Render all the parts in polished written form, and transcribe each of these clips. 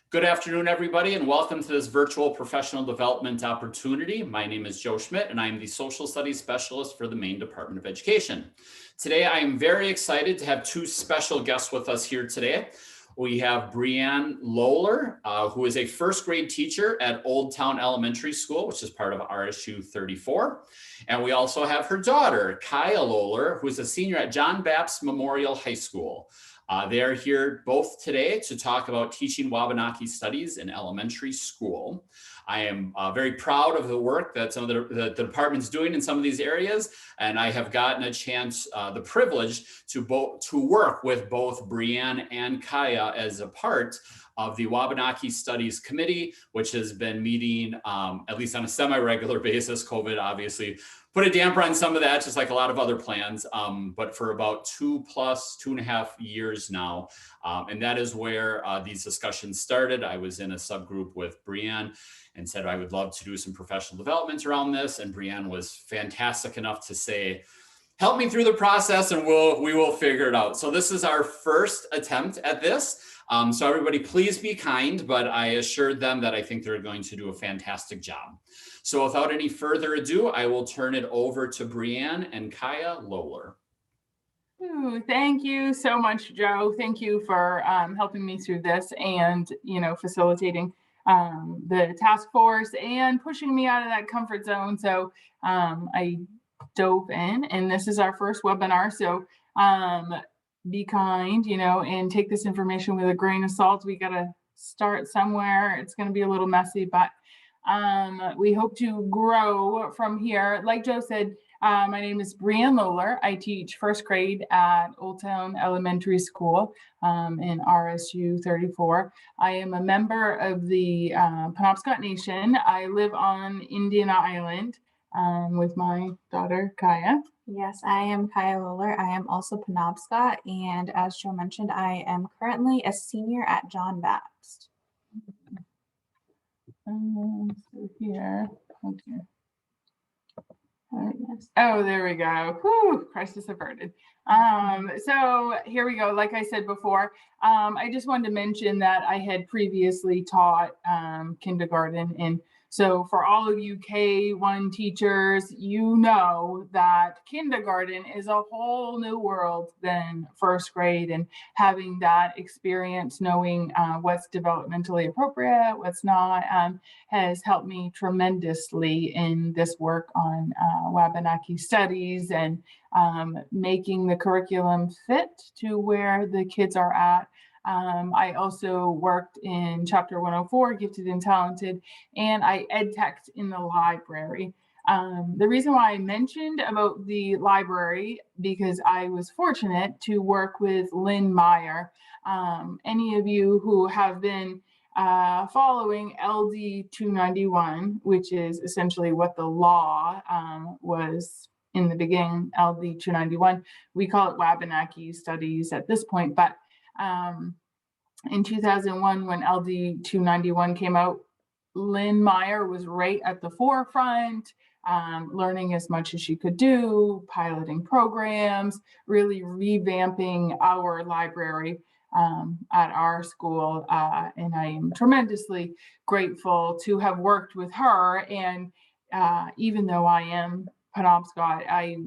Good afternoon, everybody, and welcome to this virtual professional development opportunity. My name is Joe Schmidt, and I am the Social Studies Specialist for the Maine Department of Education. Today, I am very excited to have two special guests with us here today. We have Brianne Lohler, who is a first grade teacher at Old Town Elementary School, which is part of RSU 34. And we also have her daughter, Kaya Lohler, who is a senior at John Baptist Memorial High School. They are here both today to talk about teaching Wabanaki studies in elementary school. I am very proud of the work that some of the department's doing in some of these areas, and I have gotten a chance, the privilege to work with both Brianne and Kaya as a part of the Wabanaki Studies Committee, which has been meeting at least on a semi-regular basis. COVID obviously put a damper on some of that, just like a lot of other plans, but for about 2.5 years now. And that is where these discussions started. I was in a subgroup with Brianne and said I would love to do some professional development around this. And Brianne was fantastic enough to say, help me through the process and we will figure it out. So this is our first attempt at this. So everybody, please be kind, but I assured them that I think they're going to do a fantastic job. So without any further ado, I will turn it over to Brianne and Kaya Lohler. Ooh, thank you so much, Joe. Thank you for helping me through this and, facilitating the task force and pushing me out of that comfort zone. So I dove in, and this is our first webinar. So be kind, and take this information with a grain of salt. We got to start somewhere. It's going to be a little messy, but we hope to grow from here. Like Joe said, my name is Brianne Lohler. I teach first grade at Old Town Elementary School in RSU 34. I am a member of the Penobscot Nation. I live on Indian Island with my daughter, Kaya. Yes, I am Kaya Lohler. I am also Penobscot, and as Joe mentioned, I am currently a senior at John Baptist. So here, okay. Oh, there we go. Whew, crisis averted. So here we go. Like I said before, I just wanted to mention that I had previously taught kindergarten. And so for all of you K-1 teachers, you know that kindergarten is a whole new world than first grade, and having that experience, knowing what's developmentally appropriate, what's not, has helped me tremendously in this work on Wabanaki studies and making the curriculum fit to where the kids are at. I also worked in Chapter 104, Gifted and Talented, and I ed teched in the library. The reason why I mentioned about the library, because I was fortunate to work with Lynn Meyer. Any of you who have been following LD 291, which is essentially what the law was in the beginning, LD 291, we call it Wabanaki Studies at this point, but in 2001, when LD 291 came out, Lynn Meyer was right at the forefront, learning as much as she could do, piloting programs, really revamping our library at our school. And I am tremendously grateful to have worked with her. And even though I am Penobscot, I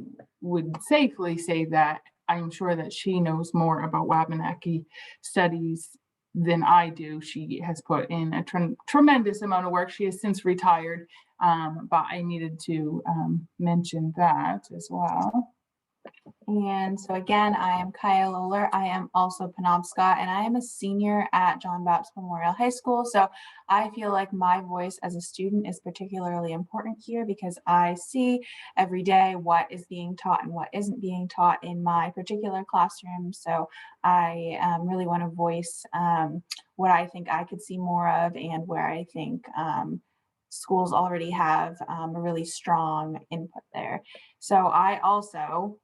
would safely say that I'm sure that she knows more about Wabanaki studies than I do. She has put in a tremendous amount of work. She has since retired, but I needed to mention that as well. And so again, I am Kaya Lohler. I am also Penobscot, and I am a senior at John Baptist Memorial High School. So I feel like my voice as a student is particularly important here because I see every day what is being taught and what isn't being taught in my particular classroom. So I really want to voice what I think I could see more of and where I think schools already have a really strong input there. So I also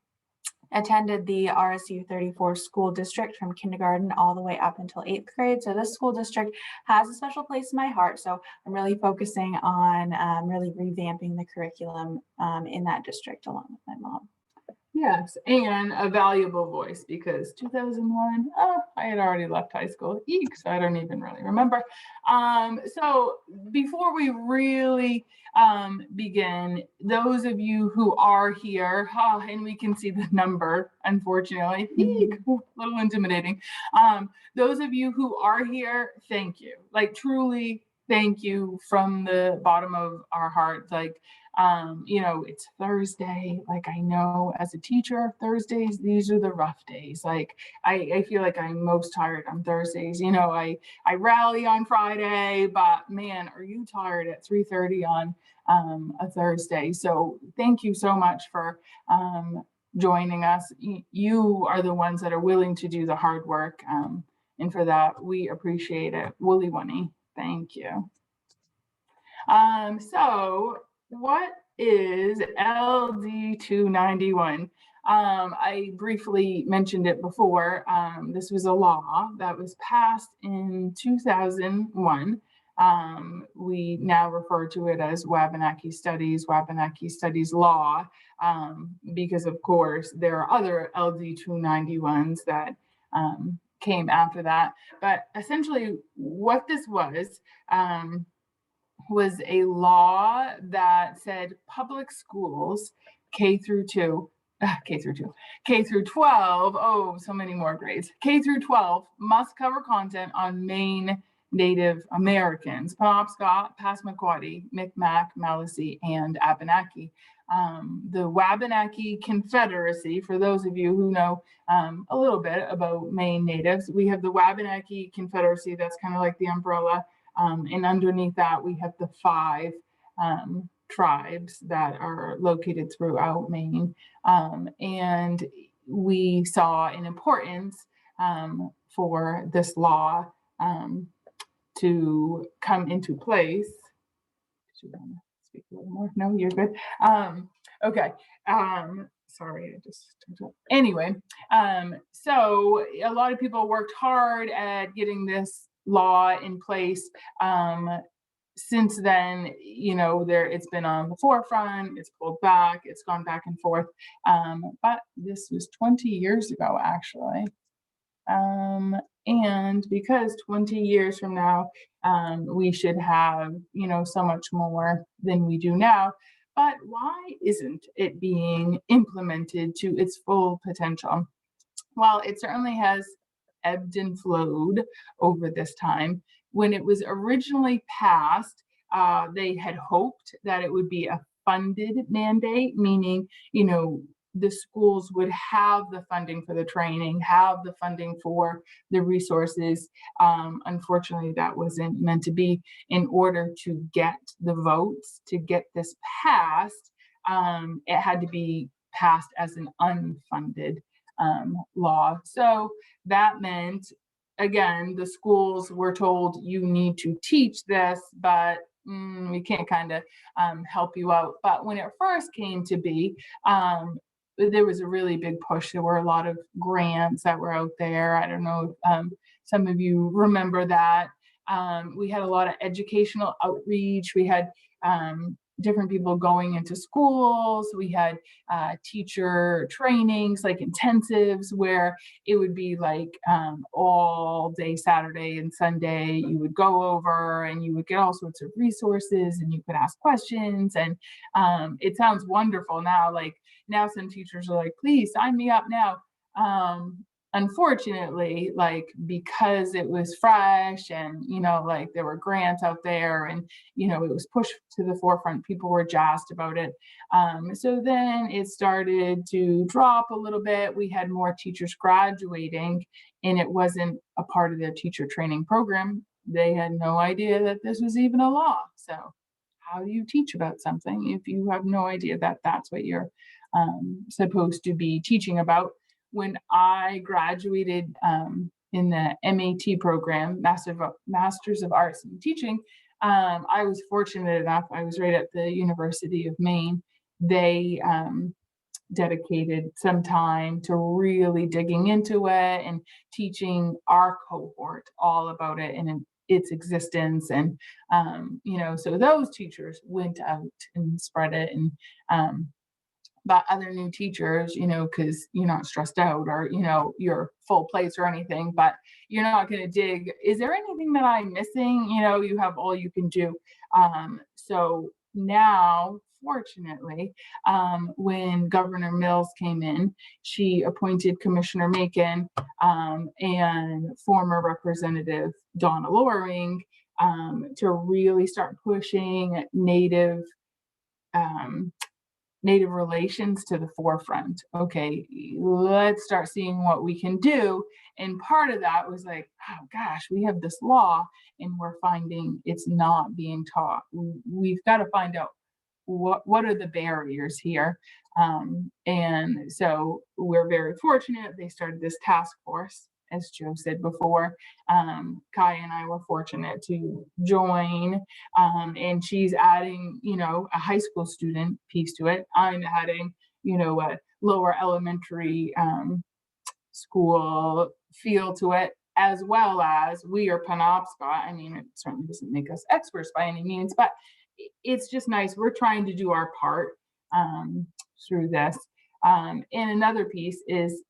attended the RSU 34 school district from kindergarten all the way up until 8th grade. So this school district has a special place in my heart. So I'm really focusing on really revamping the curriculum in that district along with my mom. Yes, and a valuable voice, because 2001, I had already left high school. Eek, so I don't even really remember. So before we really begin, those of you who are here, and we can see the number, unfortunately, eek, a little intimidating. Those of you who are here, thank you. Like, truly, thank you from the bottom of our hearts. Like, it's Thursday. Like, I know as a teacher, Thursdays, these are the rough days. Like, I feel like I'm most tired on Thursdays. I rally on Friday, but man, are you tired at 3:30 on a Thursday? So thank you so much for joining us. You are the ones that are willing to do the hard work. And for that, we appreciate it. Woolly Wunny, thank you. So what is LD-291? I briefly mentioned it before. This was a law that was passed in 2001. We now refer to it as Wabanaki Studies Law, because of course there are other LD-291s that came after that. But essentially what this was a law that said public schools, K through 12, oh, so many more grades, K through 12 must cover content on Maine Native Americans, Penobscot, Passamaquoddy, Micmac, Maliseet, and Abenaki. The Wabanaki Confederacy, for those of you who know a little bit about Maine natives, we have the Wabanaki Confederacy, that's kind of like the umbrella. And underneath that, we have the 5 tribes that are located throughout Maine. And we saw an importance for this law to come into place. Do you want to speak a little more? No, you're good. Okay. Sorry, I just anyway. So a lot of people worked hard at getting this law in place. Since then, it's been on the forefront, it's pulled back, it's gone back and forth. But this was 20 years ago, actually. And because 20 years from now, we should have, so much more than we do now. But why isn't it being implemented to its full potential? Well, it certainly has ebbed and flowed over this time. When it was originally passed, they had hoped that it would be a funded mandate, meaning, the schools would have the funding for the training, have the funding for the resources. Unfortunately, that wasn't meant to be. In order to get the votes to get this passed, it had to be passed as an unfunded law. So that meant, again, the schools were told you need to teach this, but we can't kind of help you out. But when it first came to be, there was a really big push. There were a lot of grants that were out there. I don't know if some of you remember that. We had a lot of educational outreach. We had different people going into schools. We had teacher trainings, like intensives, where it would be like all day Saturday and Sunday. You would go over and you would get all sorts of resources and you could ask questions. And it sounds wonderful now. Like now some teachers are like, please sign me up now. Unfortunately, like, because it was fresh and, like there were grants out there and, it was pushed to the forefront, people were jazzed about it. So then it started to drop a little bit. We had more teachers graduating and it wasn't a part of their teacher training program. They had no idea that this was even a law. So how do you teach about something if you have no idea that that's what you're supposed to be teaching about? When I graduated in the MAT program, Masters of Arts in Teaching, I was fortunate enough, I was right at the University of Maine. They dedicated some time to really digging into it and teaching our cohort all about it and its existence. And, so those teachers went out and spread it. And but other new teachers, because you're not stressed out or, you're full plates or anything, but you're not going to dig, is there anything that I'm missing? You have all you can do. So now, fortunately, when Governor Mills came in, she appointed Commissioner Macon and former Representative Donna Loring to really start pushing Native relations to the forefront. Okay, let's start seeing what we can do. And part of that was like, oh gosh, we have this law and we're finding it's not being taught. We've got to find out what are the barriers here. And so we're very fortunate. They started this task force, as Joe said before. Kai and I were fortunate to join, and she's adding, a high school student piece to it. I'm adding, a lower elementary school feel to it, as well as we are Penobscot. I mean, it certainly doesn't make us experts by any means, but it's just nice. We're trying to do our part through this. And another piece is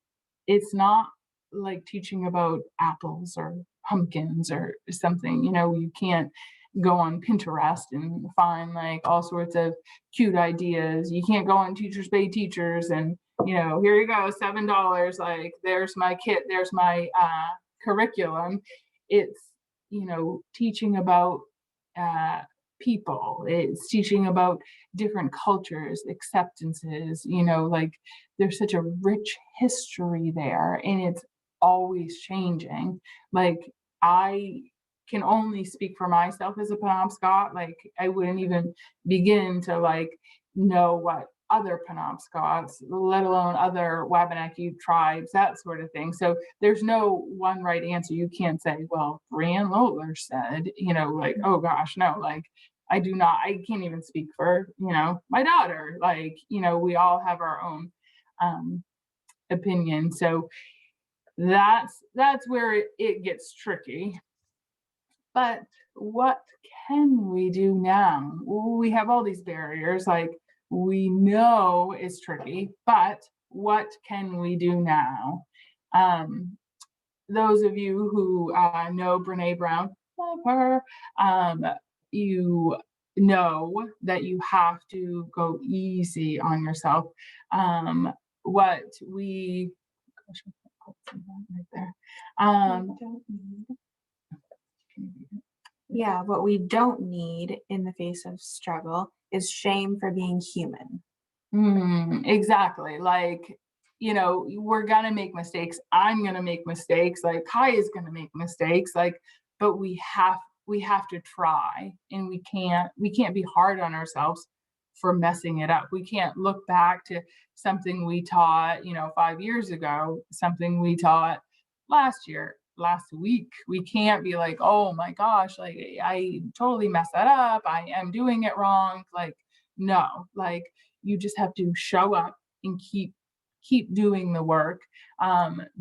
it's not like teaching about apples or pumpkins or something. You can't go on Pinterest and find like all sorts of cute ideas. You can't go on Teachers Pay Teachers and, here you go, $7. Like, there's my kit, there's my curriculum. It's, teaching about people. It's teaching about different cultures, acceptances, like there's such a rich history there and it's always changing. Like, I can only speak for myself as a Penobscot. Like, I wouldn't even begin to like know what other Penobscots, let alone other Wabanaki tribes, that sort of thing. So there's no one right answer. You can't say, well, Brian Lowler said, like, oh gosh, no, like I can't even speak for, my daughter. Like, we all have our own opinion. So that's where it gets tricky. But what can we do now? We have all these barriers, like we know it's tricky, but what can we do now? Those of you who know Brene Brown, love her, you know that you have to go easy on yourself. What we, right there. Yeah, what we don't need in the face of struggle is shame for being human. Exactly. Like, we're gonna make mistakes. I'm gonna make mistakes. Like, Kai is gonna make mistakes. Like, but we have to try, and we can't be hard on ourselves for messing it up. We can't look back to something we taught, 5 years ago, something we taught last week. We can't be like, oh my gosh, like I totally messed that up. I am doing it wrong. Like, no, like you just have to show up and keep doing the work.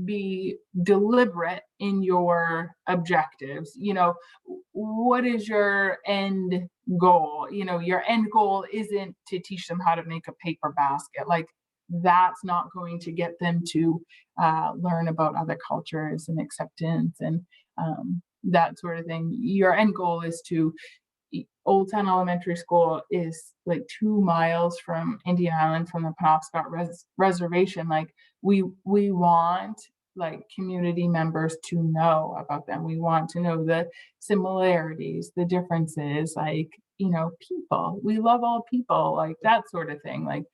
Be deliberate in your objectives. What is your end goal? Your end goal isn't to teach them how to make a paper basket. Like, that's not going to get them to learn about other cultures and acceptance and that sort of thing. Your end goal is to, Old Town Elementary School is like 2 miles from Indian Island, from the Penobscot Reservation. Like, we want like community members to know about them. We want to know the similarities, the differences, like, people. We love all people, like that sort of thing. Like,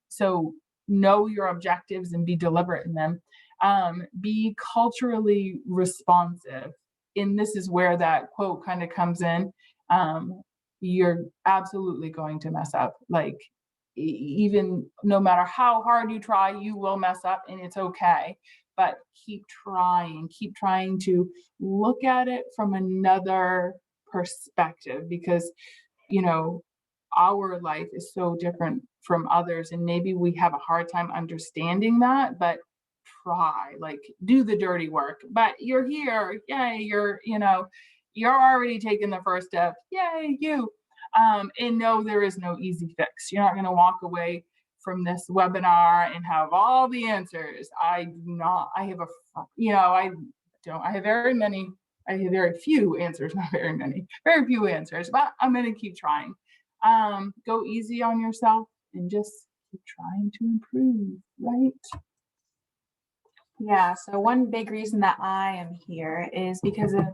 so know your objectives and be deliberate in them. Be culturally responsive. And this is where that quote kind of comes in. You're absolutely going to mess up. Like, even no matter how hard you try, you will mess up, and it's okay. But keep trying to look at it from another perspective, because our life is so different from others, and maybe we have a hard time understanding that. But try, like, do the dirty work. But you're here, yay, you're already taking the first step, yay, you. And no, there is no easy fix. You're not going to walk away from this webinar and have all the answers. I do not. I have I don't. I have very many. I have very few answers, not very many, very few answers, but I'm going to keep trying. Go easy on yourself and just keep trying to improve, right? Yeah, so one big reason that I am here is because of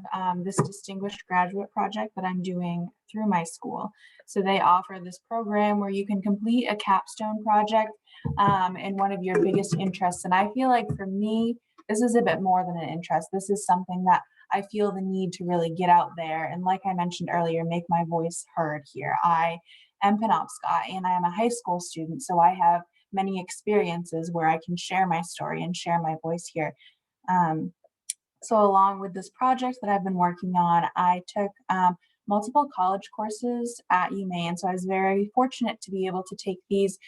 this distinguished graduate project that I'm doing through my school. So they offer this program where you can complete a capstone project in one of your biggest interests. And I feel like for me, this is a bit more than an interest. This is something that I feel the need to really get out there. And like I mentioned earlier, make my voice heard here. I am Penobscot and I am a high school student. So I have many experiences where I can share my story and share my voice here. So along with this project that I've been working on, I took multiple college courses at UMaine. So I was very fortunate to be able to take these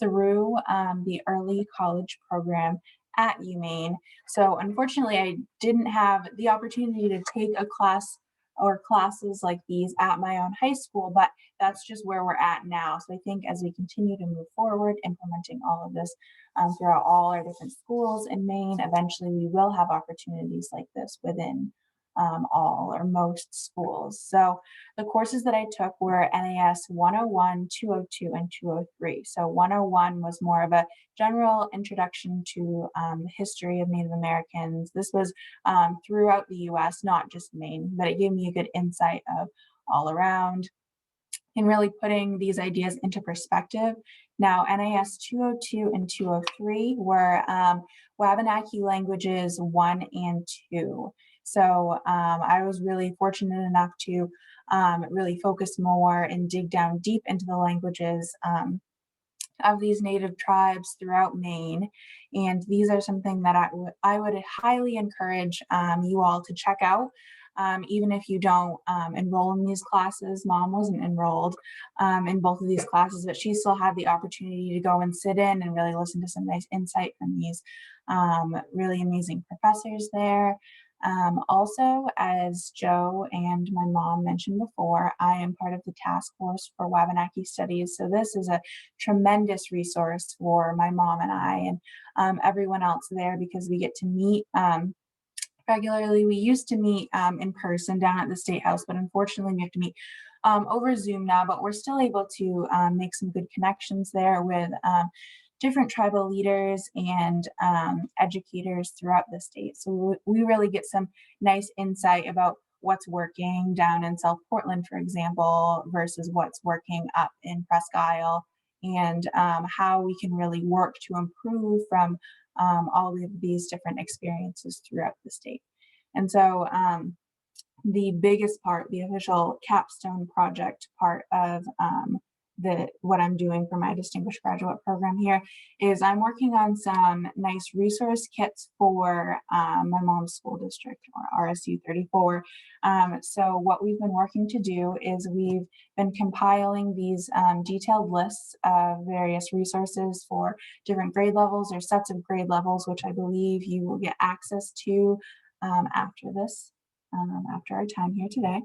through the early college program at UMaine. So unfortunately, I didn't have the opportunity to take a class or classes like these at my own high school, but that's just where we're at now. So I think as we continue to move forward, implementing all of this throughout all our different schools in Maine, eventually we will have opportunities like this within all or most schools. So the courses that I took were NAS 101, 202, and 203. So 101 was more of a general introduction to the history of Native Americans. This was throughout the US, not just Maine, but it gave me a good insight of all around and really putting these ideas into perspective. Now, NAS 202 and 203 were Wabanaki languages 1 and 2. So I was really fortunate enough to really focus more and dig down deep into the languages of these native tribes throughout Maine. And these are something that I would highly encourage you all to check out. Even if you don't enroll in these classes. Mom wasn't enrolled in both of these classes, but she still had the opportunity to go and sit in and really listen to some nice insight from these really amazing professors there. Also, as Joe and my mom mentioned before, I am part of the task force for Wabanaki studies. So this is a tremendous resource for my mom and I and everyone else there because we get to meet regularly. We used to meet in person down at the State House, but unfortunately we have to meet over Zoom now, but we're still able to make some good connections there with different tribal leaders and educators throughout the state. So we really get some nice insight about what's working down in South Portland, for example, versus what's working up in Presque Isle, and how we can really work to improve from all of these different experiences throughout the state. And so the biggest part, the official capstone project part of what I'm doing for my distinguished graduate program here is I'm working on some nice resource kits for my mom's school district, or RSU 34. So what we've been working to do is we've been compiling these detailed lists of various resources for different grade levels or sets of grade levels, which I believe you will get access to after this, after our time here today.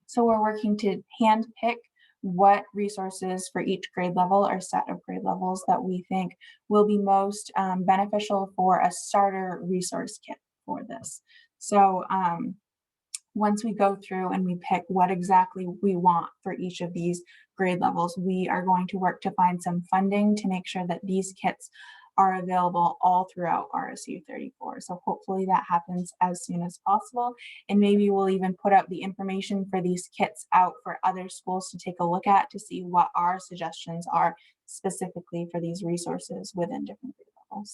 So we're working to hand pick what resources for each grade level or set of grade levels that we think will be most beneficial for a starter resource kit for this. So once we go through and we pick what exactly we want for each of these grade levels, we are going to work to find some funding to make sure that these kits are available all throughout RSU 34. So hopefully that happens as soon as possible. And maybe we'll even put out the information for these kits out for other schools to take a look at to see what our suggestions are specifically for these resources within different grade levels.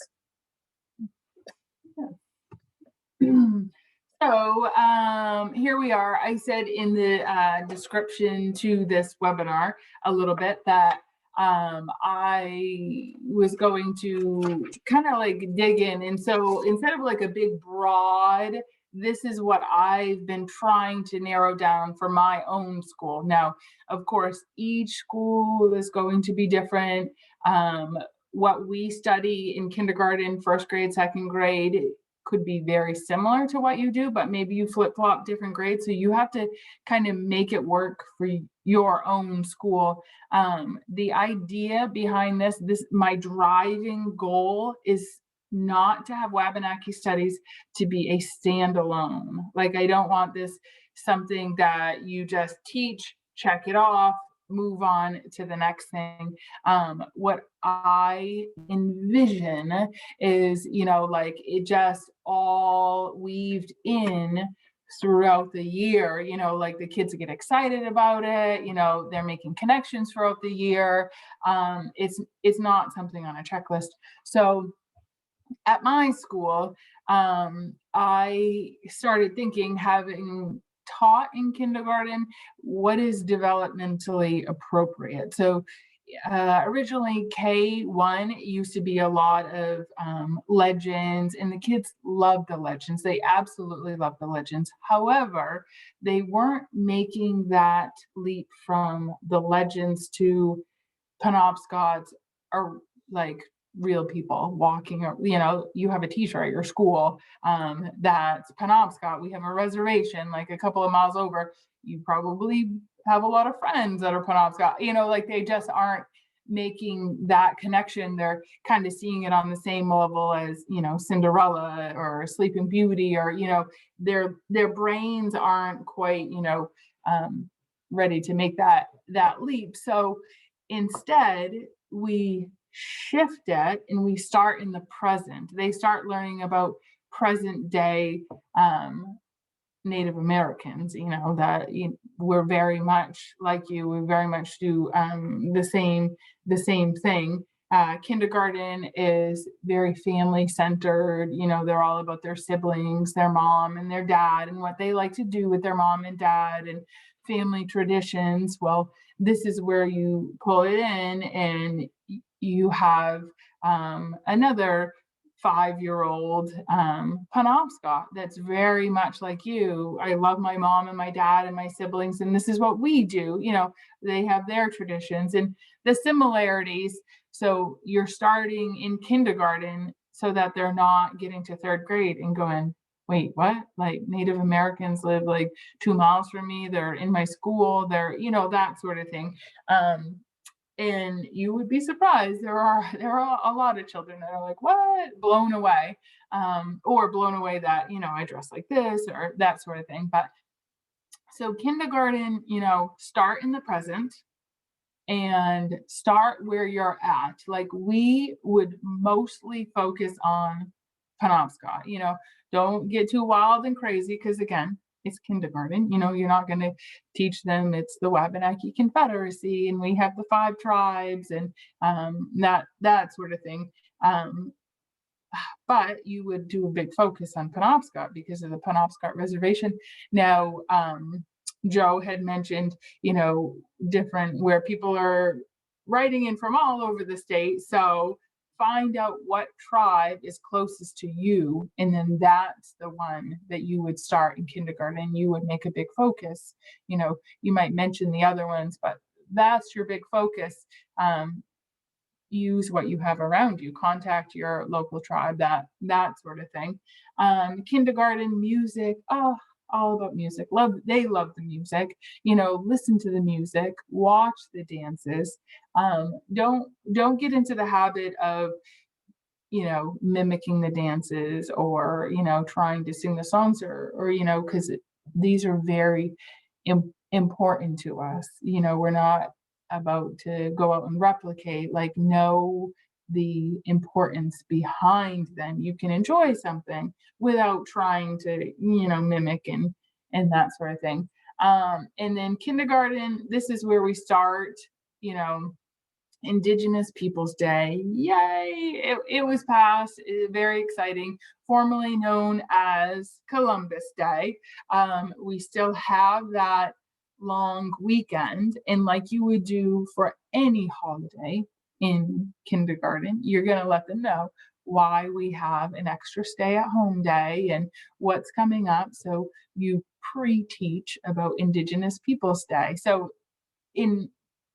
So here we are. I said in the description to this webinar a little bit that I was going to kind of like dig in. And so instead of like a big broad, this is what I've been trying to narrow down for my own school. Now, of course, each school is going to be different. What we study in kindergarten, first grade, second grade could be very similar to what you do, but maybe you flip-flop different grades. So you have to kind of make it work for your own school. The idea behind this, my driving goal is not to have Wabanaki Studies to be a standalone. Like, I don't want this something that you just teach, check it off, move on to the next thing. What I envision is, like it just all weaved in throughout the year, like the kids get excited about it, they're making connections throughout the year. It's not something on a checklist. So at my school, I started thinking, having taught in kindergarten, what is developmentally appropriate. So originally K1 used to be a lot of legends, and the kids loved the legends. They absolutely loved the legends. However, they weren't making that leap from the legends to Penobscots, are like real people walking, or you have a teacher at your school that's Penobscot. We have a reservation like a couple of miles over. You probably have a lot of friends that are Penobscot, like they just aren't making that connection. They're kind of seeing it on the same level as Cinderella or Sleeping Beauty, or their brains aren't quite ready to make that leap. So instead, we shift it and we start in the present. They start learning about present day Native Americans, that we're very much like you. We very much do the same thing. Kindergarten is very family centered. They're all about their siblings, their mom and their dad, and what they like to do with their mom and dad, and family traditions. Well, this is where you pull it in, and you have another 5-year-old Penobscot that's very much like you. I love my mom and my dad and my siblings, and this is what we do. They have their traditions and the similarities. So you're starting in kindergarten so that they're not getting to 3rd grade and going, wait, what? Like, Native Americans live like 2 miles from me. They're in my school. They're, that sort of thing. And you would be surprised. There are a lot of children that are like, what? Blown away, or blown away that, I dress like this, or that sort of thing. But so kindergarten, start in the present and start where you're at. Like, we would mostly focus on Penobscot, don't get too wild and crazy, because again, it's kindergarten. You're not going to teach them it's the Wabanaki Confederacy and we have the 5 tribes and that sort of thing. But you would do a big focus on Penobscot because of the Penobscot Reservation. Now, Joe had mentioned, different, where people are writing in from all over the state. So find out what tribe is closest to you, and then that's the one that you would start in kindergarten. You would make a big focus. You might mention the other ones, but that's your big focus. Use what you have around you, contact your local tribe, that sort of thing. Kindergarten music, all about music. They love the music. Listen to the music, watch the dances. Don't get into the habit of mimicking the dances, or trying to sing the songs, or because these are very important to us. We're not about to go out and replicate. Like, know the importance behind them. You can enjoy something without trying to mimic and that sort of thing. And then kindergarten, this is where we start Indigenous Peoples Day. Yay! It was passed. Very exciting. Formerly known as Columbus Day. We still have that long weekend, and like you would do for any holiday in kindergarten, you're going to let them know why we have an extra stay-at-home day and what's coming up. So you pre-teach about Indigenous Peoples Day. So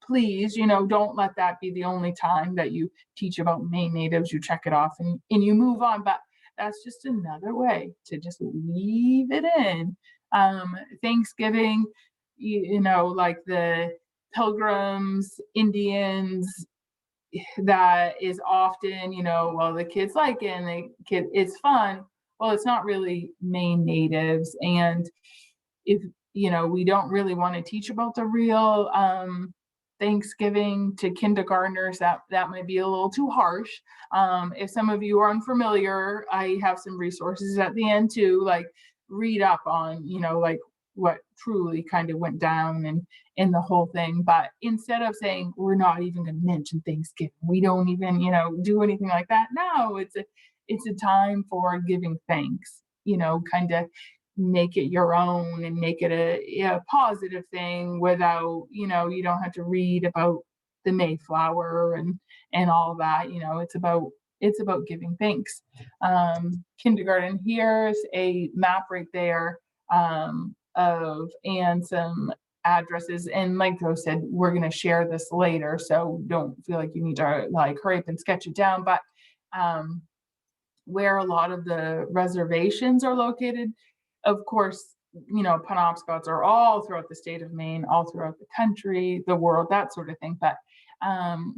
please, don't let that be the only time that you teach about Maine natives. You check it off and you move on. But that's just another way to just weave it in. Thanksgiving, like the pilgrims, Indians, that is often, well, the kids like it and it's fun. Well, it's not really Maine natives. And if, we don't really want to teach about the real Thanksgiving to kindergartners, that might be a little too harsh. If some of you are unfamiliar, I have some resources at the end too, like read up on, like what truly kind of went down and in the whole thing. But instead of saying we're not even going to mention Thanksgiving, we don't even, do anything like that. No, it's a time for giving thanks, kind of make it your own and make it a positive thing without, you don't have to read about the Mayflower and all that. It's about giving thanks. Kindergarten, here's a map right there of and some addresses, and like Joe said, we're going to share this later, so don't feel like you need to like hurry up and sketch it down. But where a lot of the reservations are located, of course, Penobscots are all throughout the state of Maine, all throughout the country, the world, that sort of thing. But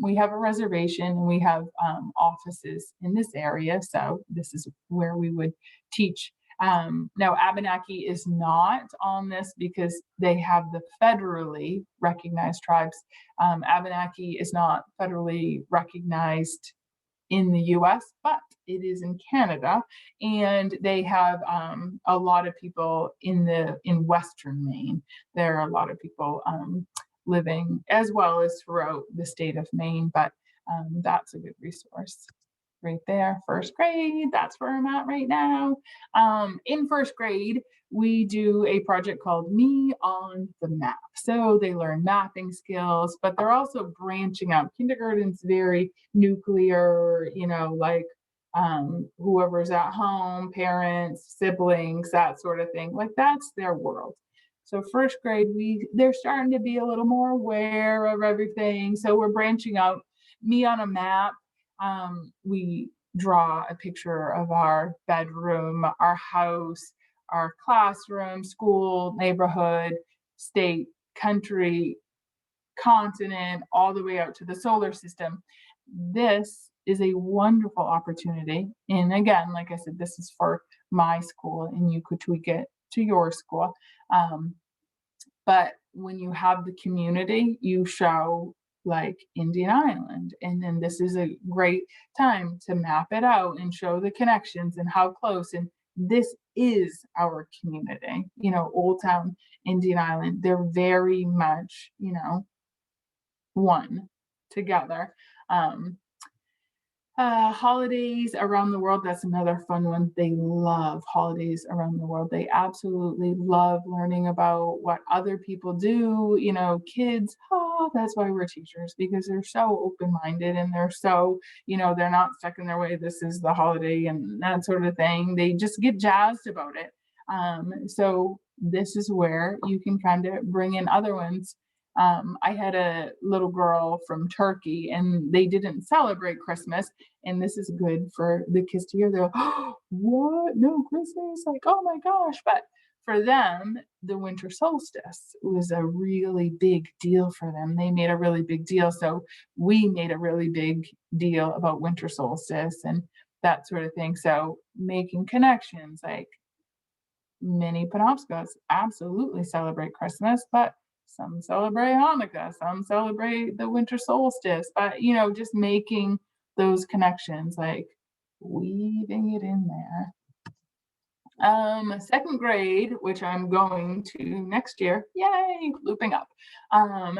we have a reservation and we have offices in this area. So this is where we would teach. Now, Wabanaki is not on this because they have the federally recognized tribes. Wabanaki is not federally recognized in the US, but it is in Canada, and they have a lot of people in Western Maine. There are a lot of people living as well as throughout the state of Maine, but that's a good resource right there. First grade, that's where I'm at right now. In first grade, we do a project called Me on the Map. So they learn mapping skills, but they're also branching out. Kindergarten's very nuclear, like whoever's at home, parents, siblings, that sort of thing. Like that's their world. So first grade, they're starting to be a little more aware of everything. So we're branching out. Me on a Map. We draw a picture of our bedroom, our house, our classroom, school, neighborhood, state, country, continent, all the way out to the solar system. This is a wonderful opportunity. And again, like I said, this is for my school and you could tweak it to your school. But when you have the community, you show like Indian Island. And then this is a great time to map it out and show the connections and how close. And this is our community, Old Town, Indian Island. They're very much, one together. Holidays around the world, that's another fun one. They love holidays around the world. They absolutely love learning about what other people do. Kids, that's why we're teachers, because they're so open-minded and they're so, they're not stuck in their way. This is the holiday and that sort of thing. They just get jazzed about it. So this is where you can kind of bring in other ones. I had a little girl from Turkey and they didn't celebrate Christmas. And this is good for the kids to hear. They're like, oh, what? No Christmas? Like, oh my gosh. But for them, the winter solstice was a really big deal for them. They made a really big deal. So we made a really big deal about winter solstice and that sort of thing. So making connections, like many Penobscots absolutely celebrate Christmas, but some celebrate Hanukkah, some celebrate the winter solstice, but just making those connections, like weaving it in there. Second grade, which I'm going to next year, yay, looping up.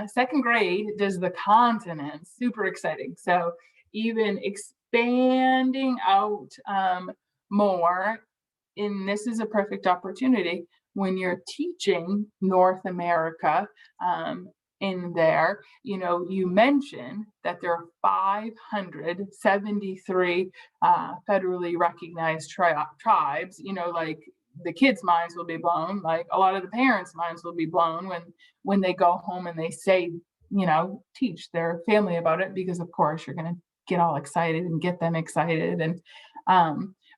Second grade does the continent, super exciting. So even expanding out more, and this is a perfect opportunity when you're teaching North America in there, you mention that there are 573 federally recognized tribes, like the kids' minds will be blown, like a lot of the parents' minds will be blown when they go home and they say, teach their family about it, because of course you're going to get all excited and get them excited. And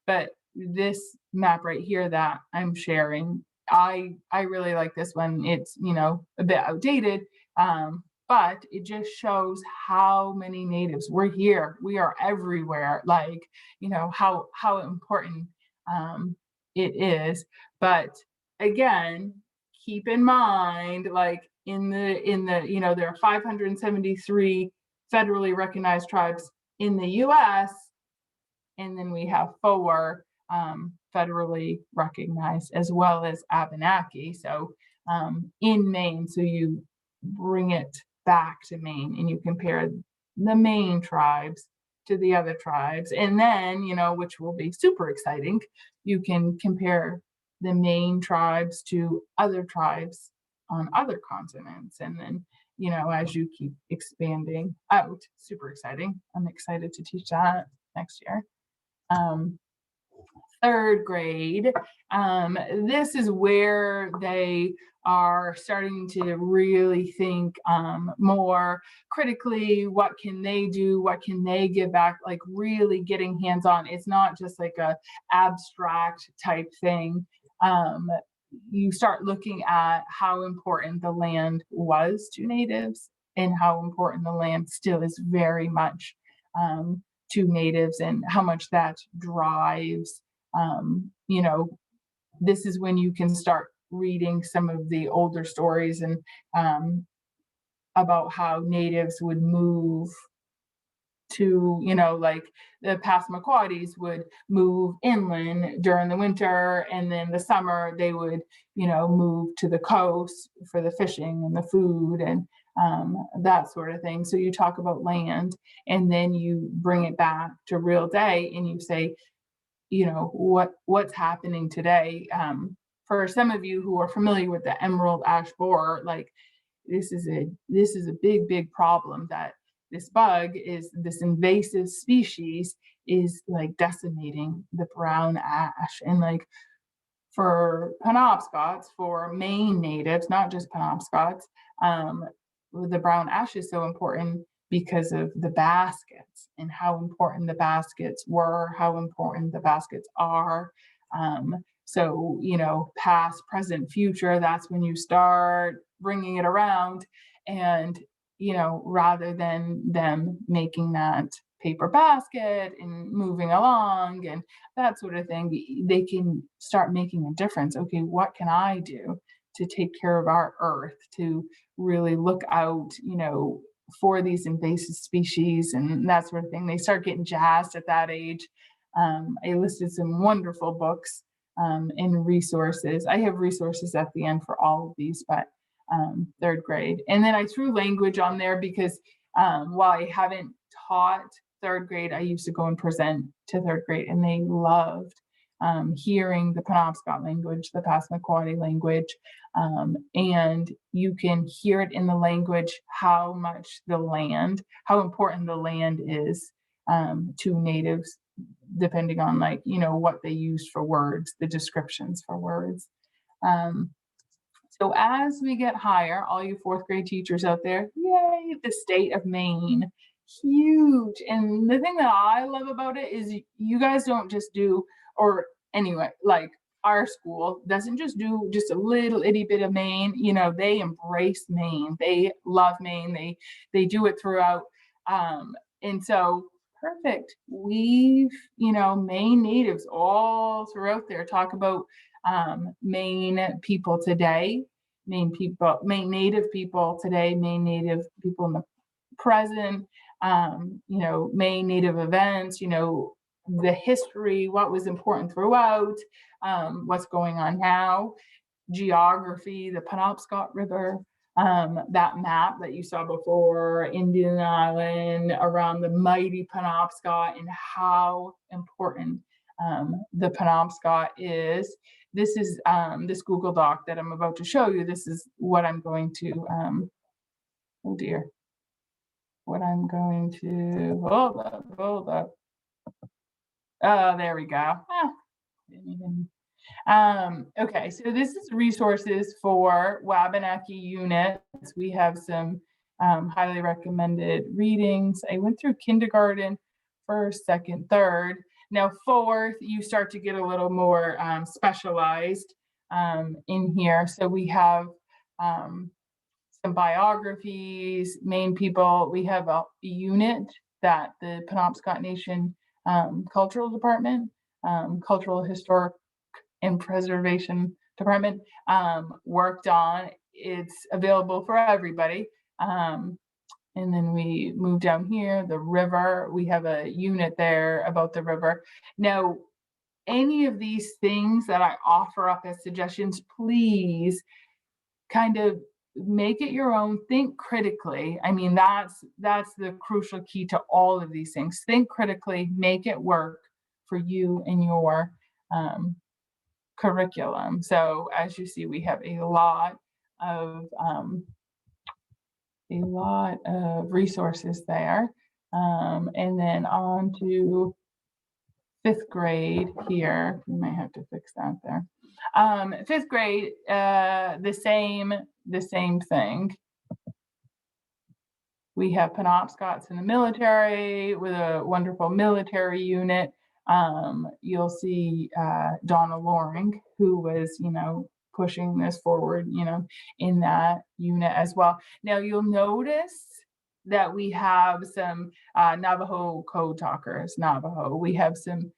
but this map right here that I'm sharing, I really like this one. It's, a bit outdated, but it just shows how many natives we're here. We are everywhere. Like, you know, how important it is. But again, keep in mind, like in the you know, there are 573 federally recognized tribes in the U.S., and then we have 4 federally recognized, as well as Abenaki. So in Maine, so you bring it back to Maine and you compare the Maine tribes to the other tribes. And then, you know, which will be super exciting, you can compare the Maine tribes to other tribes on other continents. And then, you know, as you keep expanding out, super exciting. I'm excited to teach that next year. Um, Third grade, this is where they are starting to really think more critically. What can they do? What can they give back? Like really getting hands-on. It's not just like a abstract type thing. You start looking at how important the land was to natives and how important the land still is very much to natives, and how much that drives, you know, this is when you can start reading some of the older stories and about how natives would move to, you know, like the Passamaquoddies would move inland during the winter, and then the summer they would, you know, move to the coast for the fishing and the food and that sort of thing. So you talk about land, and then you bring it back to real day, and you say, you know, what's happening today. For some of you who are familiar with the emerald ash borer, like this is a big problem, that this bug is this invasive species is like decimating the brown ash. And like for Penobscots, for Maine natives, not just Penobscots, the brown ash is so important because of the baskets and how important the baskets were, how important the baskets are. So, you know, past, present, future, that's when you start bringing it around. And, you know, rather than them making that paper basket and moving along and that sort of thing, they can start making a difference. Okay, what can I do to take care of our earth, to really look out, you know, for these invasive species and that sort of thing. They start getting jazzed at that age. I listed some wonderful books and resources. I have resources at the end for all of these, but third grade. And then I threw language on there because while I haven't taught third grade, I used to go and present to third grade, and they loved hearing the Penobscot language, the Passamaquoddy language, and you can hear it in the language how much the land, how important the land is to natives, depending on, like, you know, what they used for words, the descriptions for words. So as we get higher, all you fourth grade teachers out there, yay, the state of Maine, huge. And the thing that I love about it is you guys don't just do, or anyway, like our school doesn't just do just a little itty bit of Maine. You know, they embrace Maine. They love Maine. They do it throughout. And so perfect. We've, you know, Maine natives all throughout there talk about Maine people today, Maine native people today, Maine native people in the present, you know, Maine native events, you know, the history, what was important throughout, what's going on now, geography, the Penobscot River, that map that you saw before, Indian Island, around the mighty Penobscot, and how important the Penobscot is. This is this Google Doc that I'm about to show you. This is what I'm going to, oh dear, what I'm going to, hold up. Oh, there we go. Okay, so this is resources for Wabanaki units. We have some highly recommended readings. I went through kindergarten, first, second, third. Now fourth, you start to get a little more specialized in here. So we have some biographies, main people. We have a unit that the Penobscot Nation Cultural Department, Cultural, Historic, and Preservation Department worked on. It's available for everybody. And then we move down here, the river. We have a unit there about the river. Now, any of these things that I offer up as suggestions, please kind of make it your own. Think critically. I mean, that's the crucial key to all of these things. Think critically, make it work for you and your curriculum. So as you see, we have a lot of resources there. And then on to 5th grade here. We might have to fix that there. 5th grade, the same thing. We have Penobscots in the military with a wonderful military unit. You'll see Donna Loring, who was, pushing this forward, in that unit as well. Now you'll notice that we have some Navajo code talkers, Navajo. We have some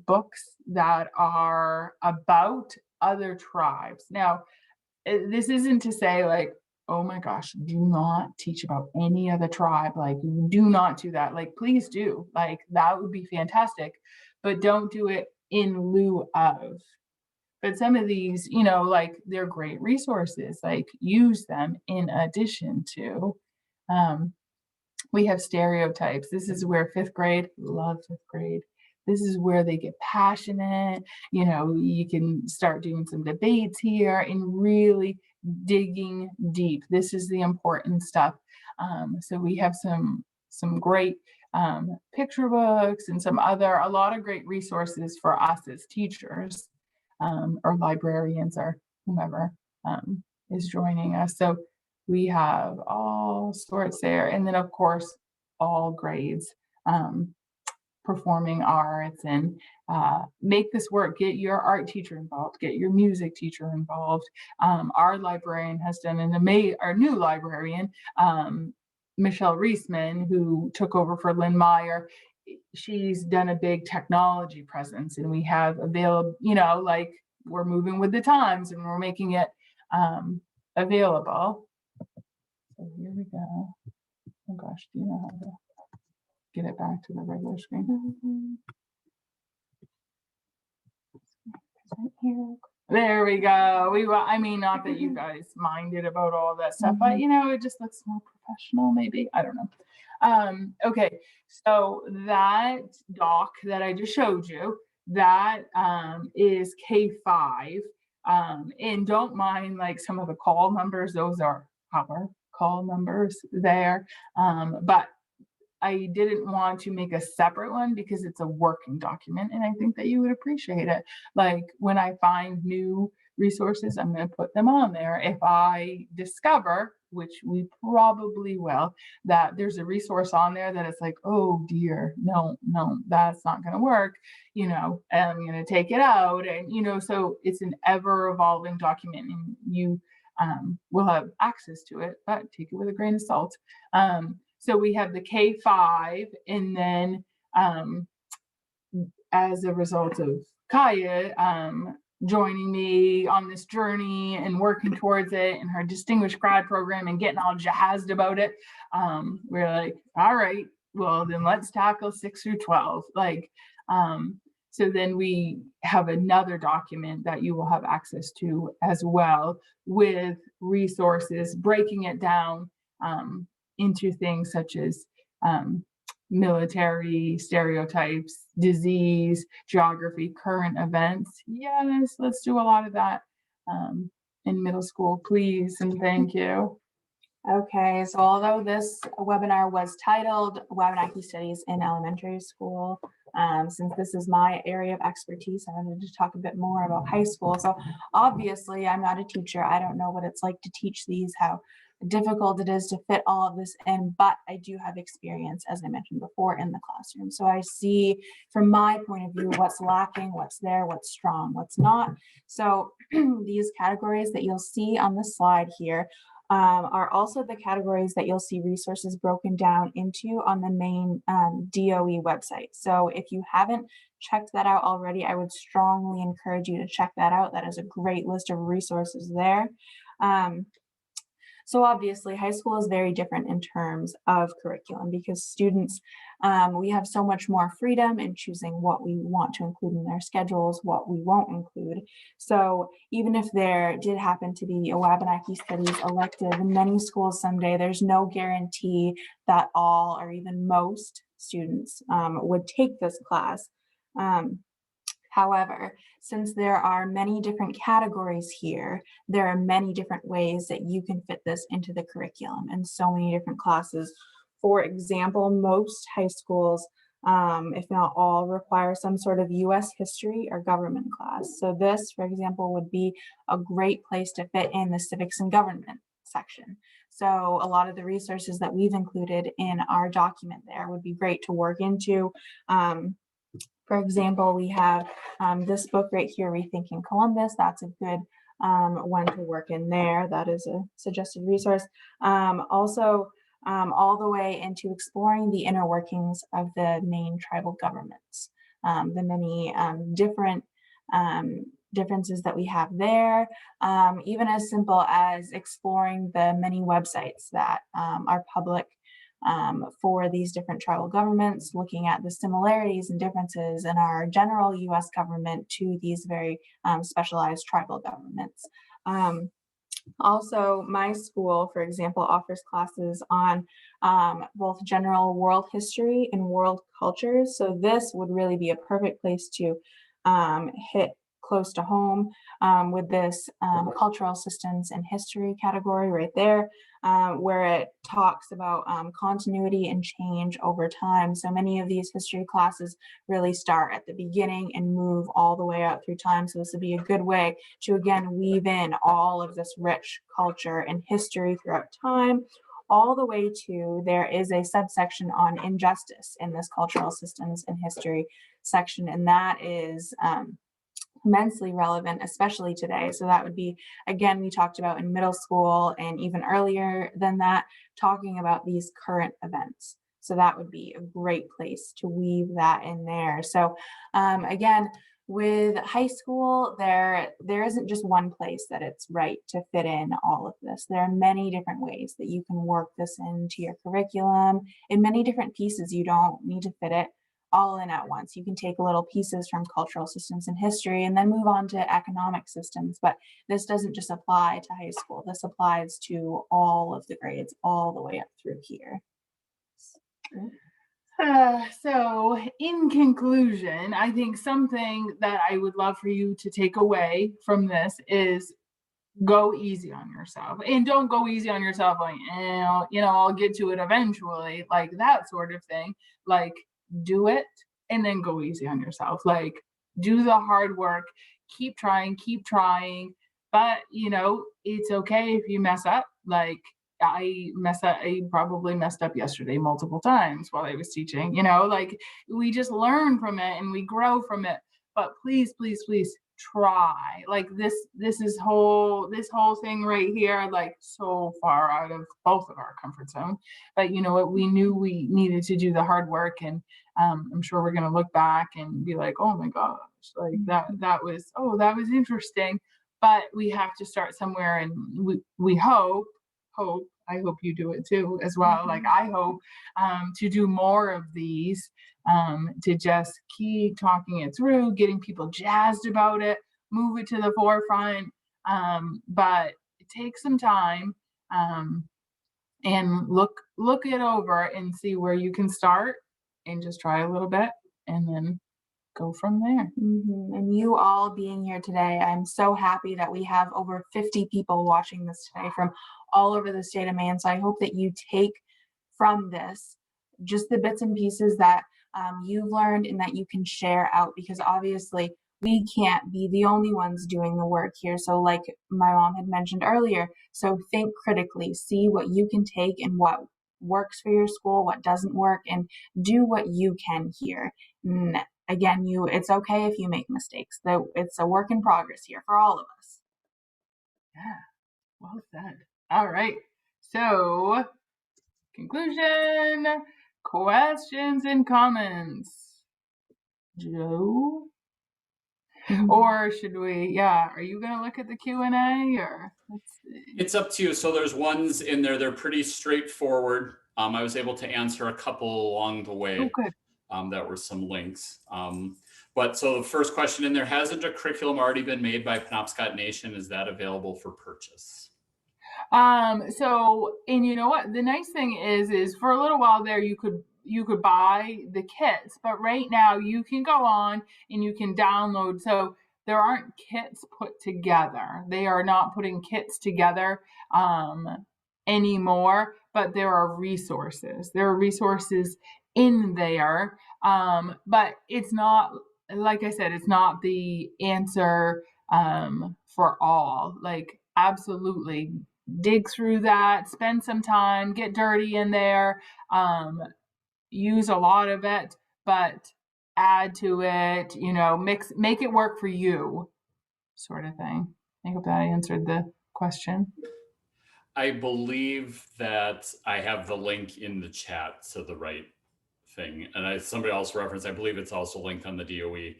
books that are about other tribes. Now, this isn't to say like, oh my gosh, do not teach about any other tribe. Like, do not do that. Like, please do. Like, that would be fantastic, but don't do it in lieu of. But some of these, like, they're great resources. Like, use them in addition to. We have stereotypes. This is where 5th grade, love 5th grade. This is where they get passionate. You can start doing some debates here and really digging deep. This is the important stuff. So we have some great picture books and a lot of great resources for us as teachers or librarians or whomever is joining us. So we have all sorts there. And then, of course, all grades, performing arts, and make this work. Get your art teacher involved, get your music teacher involved. Our librarian has done our new librarian, Michelle Reisman, who took over for Lynn Meyer. She's done a big technology presence, and we have available, like, we're moving with the times and we're making it available. So here we go. Oh gosh, do you know how to get it back to the regular screen? There we go. Not that you guys minded about all that stuff, but it just looks more professional, maybe. I don't know. Okay, so that doc that I just showed you, that is K5. And don't mind like some of the call numbers, those are our call numbers there. But I didn't want to make a separate one because it's a working document, and I think that you would appreciate it. Like, when I find new resources, I'm going to put them on there. If I discover, which we probably will, that there's a resource on there that it's like, oh dear, no, that's not going to work, and I'm going to take it out. And, so it's an ever evolving document, and you will have access to it, but take it with a grain of salt. So we have the K5, and then as a result of Kaya joining me on this journey and working towards it and her distinguished grad program and getting all jazzed about it, we're like, all right, well then let's tackle 6 through 12. So then we have another document that you will have access to as well, with resources, breaking it down into things such as military, stereotypes, disease, geography, current events. Yes, let's do a lot of that in middle school, please, and thank you. Okay, so although this webinar was titled Wabanaki Studies in Elementary School, since this is my area of expertise, I wanted to talk a bit more about high school. So obviously I'm not a teacher. I don't know what it's like to teach these, how difficult it is to fit all of this in, but I do have experience, as I mentioned before, in the classroom. So I see from my point of view what's lacking, what's there, what's strong, what's not. So these categories that you'll see on the slide here are also the categories that you'll see resources broken down into on the main DOE website. So if you haven't checked that out already, I would strongly encourage you to check that out. That is a great list of resources there. So obviously, high school is very different in terms of curriculum because students, we have so much more freedom in choosing what we want to include in their schedules, what we won't include. So even if there did happen to be a Wabanaki Studies elective in many schools someday, there's no guarantee that all or even most students would take this class. However, since there are many different categories here, there are many different ways that you can fit this into the curriculum and so many different classes. For example, most high schools, if not all, require some sort of US history or government class. So this, for example, would be a great place to fit in the civics and government section. So a lot of the resources that we've included in our document there would be great to work into. For example, we have this book right here, Rethinking Columbus. That's a good one to work in there. That is a suggested resource. Also, all the way into exploring the inner workings of the Maine tribal governments, the many different differences that we have there, even as simple as exploring the many websites that are public for these different tribal governments, looking at the similarities and differences in our general US government to these very specialized tribal governments. Also, my school, for example, offers classes on both general world history and world cultures. So this would really be a perfect place to hit close to home with this cultural systems and history category right there, where it talks about continuity and change over time. So many of these history classes really start at the beginning and move all the way up through time. So this would be a good way to, again, weave in all of this rich culture and history throughout time, all the way to there is a subsection on injustice in this cultural systems and history section, and that is immensely relevant, especially today. So that would be, again, we talked about in middle school and even earlier than that, talking about these current events. So that would be a great place to weave that in there. So again, with high school, there isn't just one place that it's right to fit in all of this. There are many different ways that you can work this into your curriculum in many different pieces. You don't need to fit it all in at once. You can take little pieces from cultural systems and history and then move on to economic systems. But this doesn't just apply to high school. This applies to all of the grades, all the way up through here. So in conclusion, I think something that I would love for you to take away from this is go easy on yourself, and don't go easy on yourself like, I'll get to it eventually, like that sort of thing. Like, do it and then go easy on yourself. Like, do the hard work, keep trying, but it's okay if you mess up. Like, I probably messed up yesterday multiple times while I was teaching, like we just learn from it and we grow from it. But please, please, please try. Like this whole thing right here, like so far out of both of our comfort zone. But you know what? We knew we needed to do the hard work, and I'm sure we're gonna look back and be like, oh my gosh, like that was interesting. But we have to start somewhere, and we hope I hope you do it too as well. Like I hope to do more of these, to just keep talking it through, getting people jazzed about it, move it to the forefront. But take some time and look it over and see where you can start, and just try a little bit and then go from there. And you all being here today, I'm so happy that we have over 50 people watching this today from all over the state of Maine. So I hope that you take from this just the bits and pieces that you've learned and that you can share out, because obviously we can't be the only ones doing the work here. So like my mom had mentioned earlier, so think critically, see what you can take and what works for your school, what doesn't work, and do what you can here. And again, it's okay if you make mistakes, though it's a work in progress here for all of us. Yeah, well said. All right. So, conclusion, questions and comments. Joe? Or should we, are you going to look at the Q&A or let's see. It's up to you. So there's ones in there, they're pretty straightforward. I was able to answer a couple along the way. Oh, good. That were some links. But so the first question in there, hasn't a curriculum already been made by Penobscot Nation? Is that available for purchase? So, and you know what, the nice thing is for a little while there, you could buy the kits, but right now you can go on and you can download. So there aren't kits put together. They are not putting kits together, anymore, but there are resources. There are resources in there. But it's not, like I said, it's not the answer, for all. Like, absolutely dig through that, spend some time, get dirty in there, use a lot of it, but add to it, make it work for you, sort of thing. I hope that answered the question. I believe that I have the link in the chat to the right thing. And somebody else referenced, I believe it's also linked on the DOE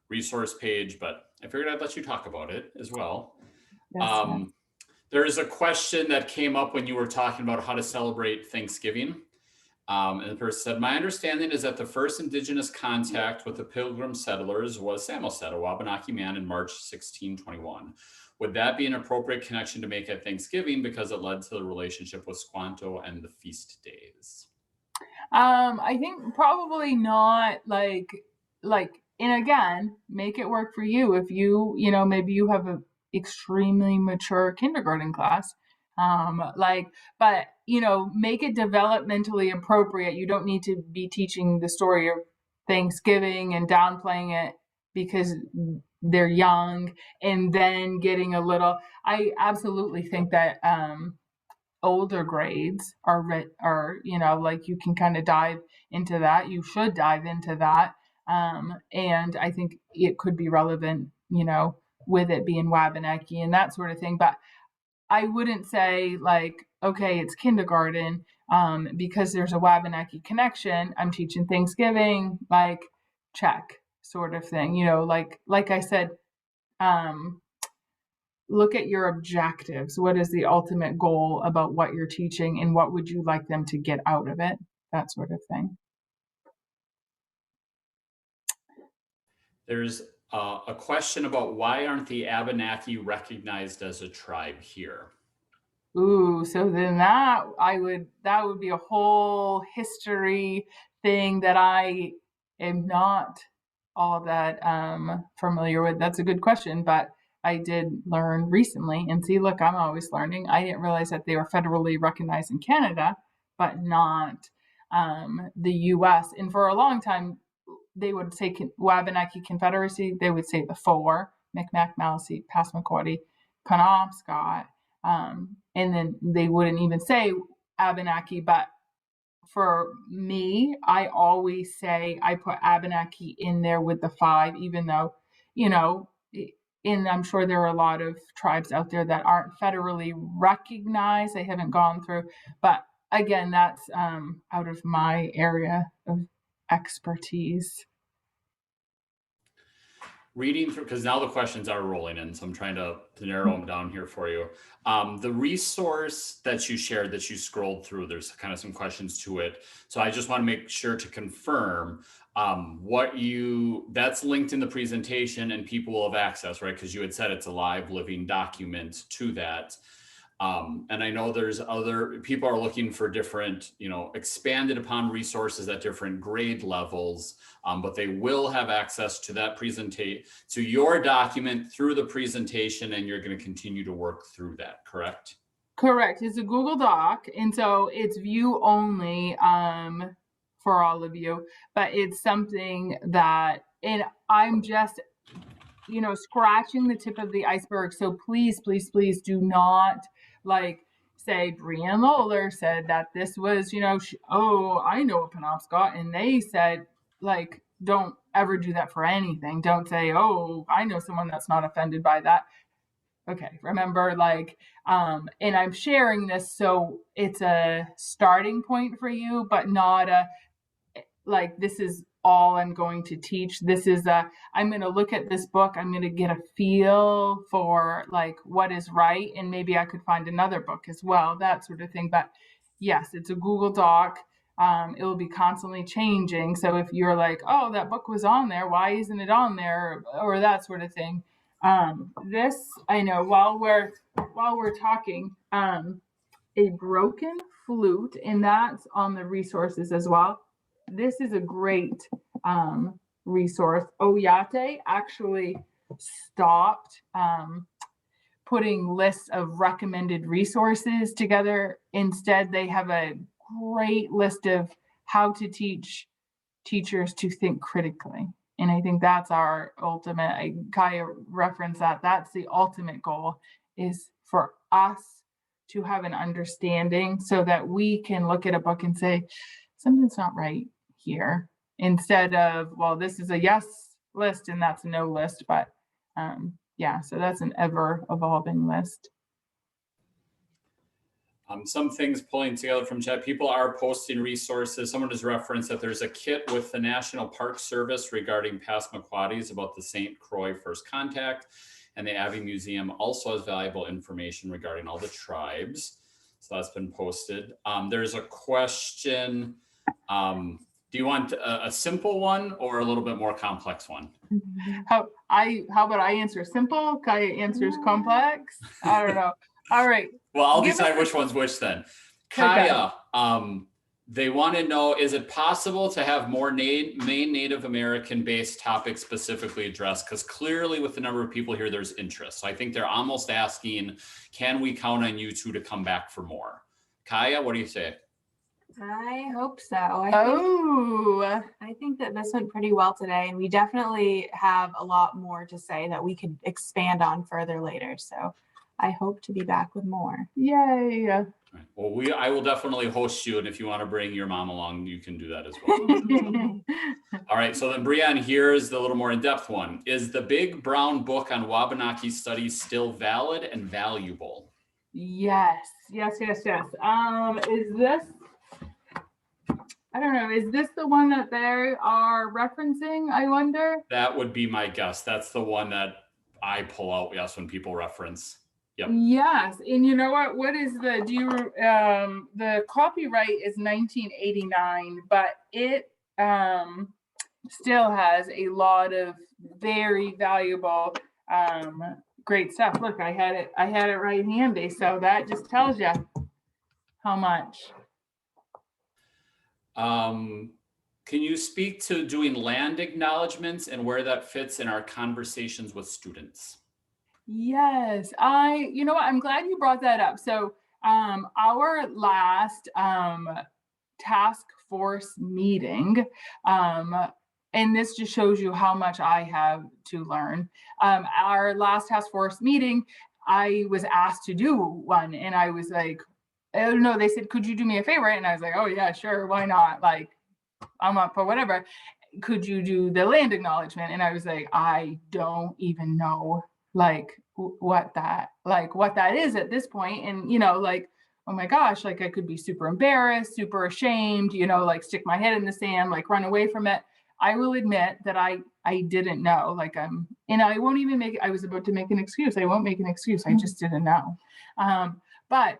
resource page, but I figured I'd let you talk about it as well. Yes, there is a question that came up when you were talking about how to celebrate Thanksgiving. And the person said, my understanding is that the first indigenous contact with the Pilgrim settlers was Samoset, a Wabanaki man, in March 1621. Would that be an appropriate connection to make at Thanksgiving because it led to the relationship with Squanto and the feast days? I think probably not, and again, make it work for you. If maybe you have an extremely mature kindergarten class, but make it developmentally appropriate. You don't need to be teaching the story of Thanksgiving and downplaying it because they're young and then getting a little. I absolutely think that older grades are like you can kind of dive into that. You should dive into that. And I think it could be relevant, with it being Wabanaki and that sort of thing. But I wouldn't say like, okay, it's kindergarten, because there's a Wabanaki connection. I'm teaching Thanksgiving, like check sort of thing, like I said, look at your objectives. What is the ultimate goal about what you're teaching and what would you like them to get out of it? That sort of thing. There's a question about why aren't the Abenaki recognized as a tribe here? Ooh, so then that would be a whole history thing that I am not all that familiar with. That's a good question, but I did learn recently, and see, look, I'm always learning. I didn't realize that they were federally recognized in Canada, but not the U.S. And for a long time, they would say Wabanaki Confederacy. They would say the four: Micmac, Maliseet, Passamaquoddy, Penobscot, and then they wouldn't even say Abenaki. But for me, I always say I put Abenaki in there with the five, even though, and I'm sure there are a lot of tribes out there that aren't federally recognized. They haven't gone through, but again, that's out of my area of expertise. Reading through, because now the questions are rolling in, so I'm trying to narrow them down here for you. The resource that you shared, that you scrolled through, there's kind of some questions to it. So I just want to make sure to confirm that's linked in the presentation and people will have access, right? Because you had said it's a live living document to that. And I know there's other people are looking for different, expanded upon resources at different grade levels, but they will have access to that to your document through the presentation, and you're going to continue to work through that, correct? Correct. It's a Google Doc, and so it's view only for all of you, but it's something that, and I'm just, scratching the tip of the iceberg. So please, please, please do not say Brianne Lowler said that this was, I know a Penobscot, and they said, don't ever do that for anything. Don't say, oh, I know someone that's not offended by that. Okay, remember, like, and I'm sharing this so it's a starting point for you, but not a, like, this is all I'm going to teach. This is a, I'm going to look at this book, I'm going to get a feel for like what is right, and maybe I could find another book as well, that sort of thing. But yes, it's a Google Doc. It will be constantly changing. So if you're like, oh, that book was on there, why isn't it on there, or that sort of thing. This, I know, while we're talking, a broken flute, and that's on the resources as well. This is a great resource. Oyate actually stopped putting lists of recommended resources together. Instead, they have a great list of how to teach teachers to think critically. And I think that's our ultimate, Kaya referenced that, that's the ultimate goal, is for us to have an understanding so that we can look at a book and say, something's not right here, instead of, well, this is a yes list and that's a no list. But yeah, so that's an ever evolving list. Some things pulling together from chat. People are posting resources. Someone has referenced that there's a kit with the National Park Service regarding Passamaquoddies about the St. Croix first contact. And the Abbey Museum also has valuable information regarding all the tribes. So that's been posted. There's a question. Do you want a simple one or a little bit more complex one? How about I answer simple, Kaya answers complex? I don't know. All right. Well, I'll decide which one's which then. Kaya, they want to know, is it possible to have more main Native American based topics specifically addressed? Because clearly with the number of people here, there's interest. So I think they're almost asking, can we count on you two to come back for more? Kaya, what do you say? I hope so. I think that this went pretty well today, and we definitely have a lot more to say that we could expand on further later. So I hope to be back with more. Yay. Right. Well, I will definitely host you, and if you want to bring your mom along, you can do that as well. All right, so then Brianne, here's the little more in-depth one. Is the big brown book on Wabanaki studies still valid and valuable? Yes. Is this, I don't know, is this the one that they are referencing, I wonder? That would be my guess. That's the one that I pull out, yes, when people reference. Yep. Yes, and you know what is the, the copyright is 1989, but it still has a lot of very valuable great stuff. Look, I had it right handy, so that just tells you how much. Can you speak to doing land acknowledgements and where that fits in our conversations with students? Yes, you know what, I'm glad you brought that up. So our last task force meeting, and this just shows you how much I have to learn. Our last task force meeting, I was asked to do one, and I was like, oh no, they said, could you do me a favor? And I was like, oh yeah, sure, why not? Like, I'm up for whatever. Could you do the land acknowledgement? And I was like, I don't even know like what that is at this point. And like, oh my gosh, like I could be super embarrassed, super ashamed, like stick my head in the sand, like run away from it. I will admit that I didn't know, like and I won't even I was about to make an excuse. I won't make an excuse. I just didn't know. But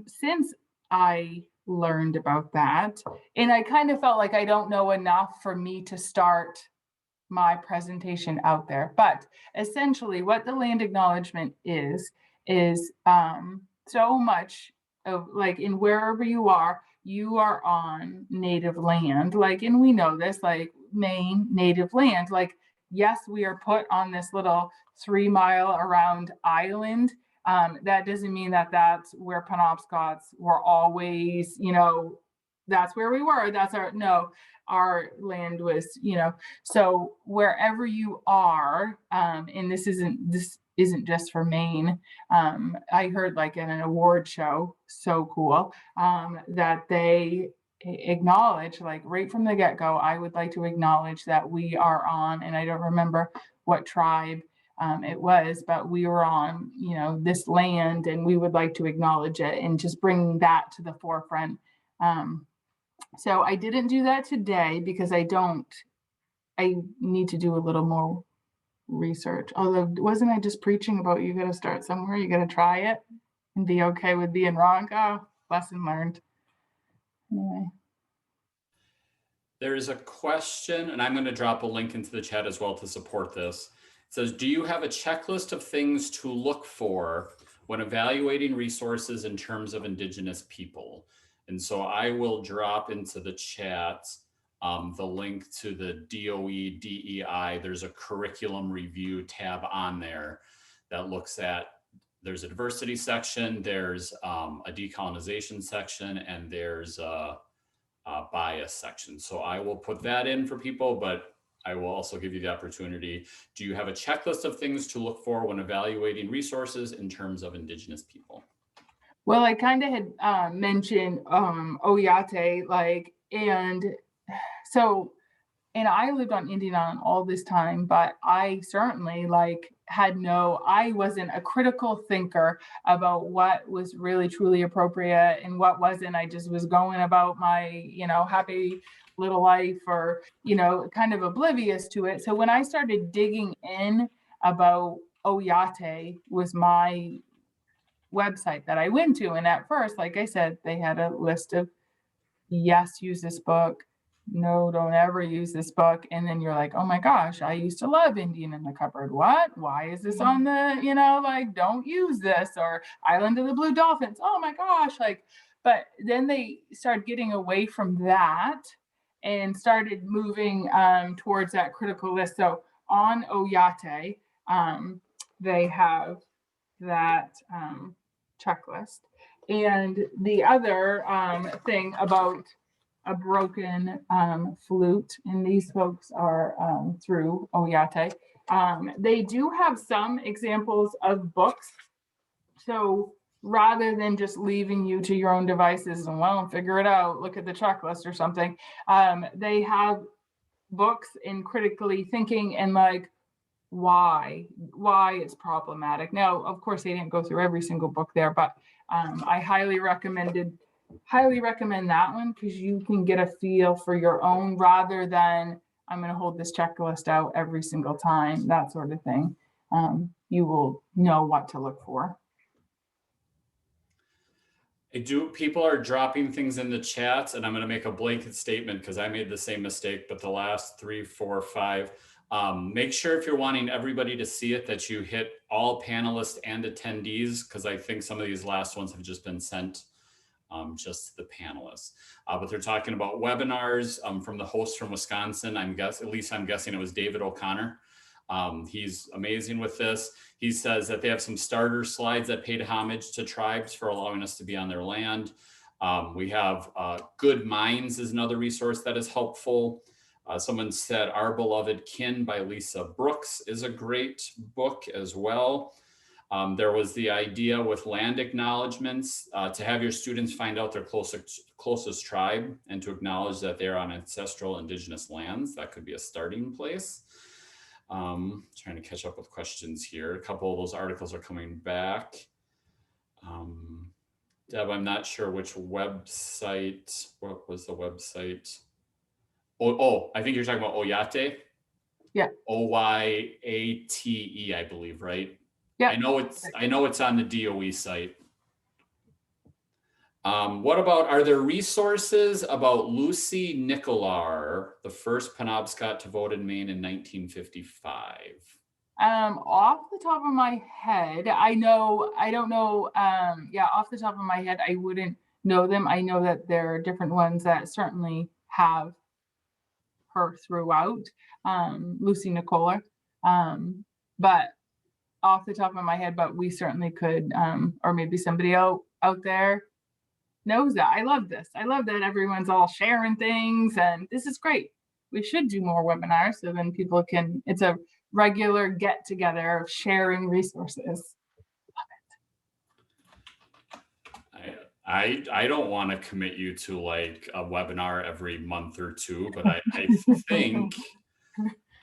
since I learned about that, and I kind of felt like I don't know enough for me to start my presentation out there. But essentially what the land acknowledgement is so much of, like, in wherever you are on native land, like, and we know this, like Maine, native land, like, yes, we are put on this little 3 mile around island. That doesn't mean that that's where Penobscots were always, that's where we were. That's our land was, so wherever you are, and this isn't just for Maine. I heard like in an award show, so cool, that they acknowledge, like right from the get-go, I would like to acknowledge that we are on, and I don't remember what tribe, it was, but we were on, you know, this land and we would like to acknowledge it and just bring that to the forefront. So I didn't do that today because I need to do a little more research. Although, wasn't I just preaching about you got to start somewhere, you got to try it and be okay with being wrong? Oh, lesson learned. Anyway. There is a question, and I'm going to drop a link into the chat as well to support this. It says, do you have a checklist of things to look for when evaluating resources in terms of Indigenous people? And so I will drop into the chat the link to the DOE DEI. There's a curriculum review tab on there that looks at, there's a diversity section, there's a decolonization section, and there's a bias section. So I will put that in for people, but I will also give you the opportunity. Do you have a checklist of things to look for when evaluating resources in terms of Indigenous people? Well, I kind of had mentioned Oyate, like, and so, and I lived on Indian Island all this time, but I certainly I wasn't a critical thinker about what was really truly appropriate and what wasn't. I just was going about my, you know, happy little life, or, you know, kind of oblivious to it. So when I started digging in about Oyate was my website that I went to. And at first, like I said, they had a list of yes, use this book. No, don't ever use this book. And then you're like, oh my gosh, I used to love Indian in the Cupboard. What? Why is this on the, you know, like, don't use this, or Island of the Blue Dolphins. Oh my gosh. Like, but then they started getting away from that and started moving towards that critical list. So on Oyate, they have that checklist. And the other thing about a broken flute, and these folks are through Oyate, they do have some examples of books. So rather than just leaving you to your own devices and, well, figure it out, look at the checklist or something, they have books in critically thinking and like why it's problematic. Now, of course, they didn't go through every single book there, but I highly recommend that one, because you can get a feel for your own rather than I'm going to hold this checklist out every single time, that sort of thing. You will know what to look for. People are dropping things in the chat, and I'm going to make a blanket statement because I made the same mistake, but the last 3, 4, 5, make sure if you're wanting everybody to see it that you hit all panelists and attendees, because I think some of these last ones have just been sent just to the panelists. But they're talking about webinars from the host from Wisconsin. I'm guessing it was David O'Connor. He's amazing with this. He says that they have some starter slides that paid homage to tribes for allowing us to be on their land. We have Good Minds is another resource that is helpful. Someone said Our Beloved Kin by Lisa Brooks is a great book as well. There was the idea with land acknowledgements to have your students find out their closest tribe and to acknowledge that they're on ancestral Indigenous lands. That could be a starting place. Trying to catch up with questions here. A couple of those articles are coming back. Deb, I'm not sure which website. What was the website? Oh, I think you're talking about Oyate. Yeah. Oyate, I believe, right? Yeah. I know it's on the DOE site. What about, are there resources about Lucy Nicolar, the first Penobscot to vote in Maine in 1955? Off the top of my head, I don't know. Off the top of my head, I wouldn't know them. I know that there are different ones that certainly have her throughout, Lucy Nicolar. But off the top of my head, but we certainly could, or maybe somebody out there knows that. I love this. I love that everyone's all sharing things, and this is great. We should do more webinars so then people can, it's a regular get together of sharing resources. I don't want to commit you to like a webinar every month or two, but I think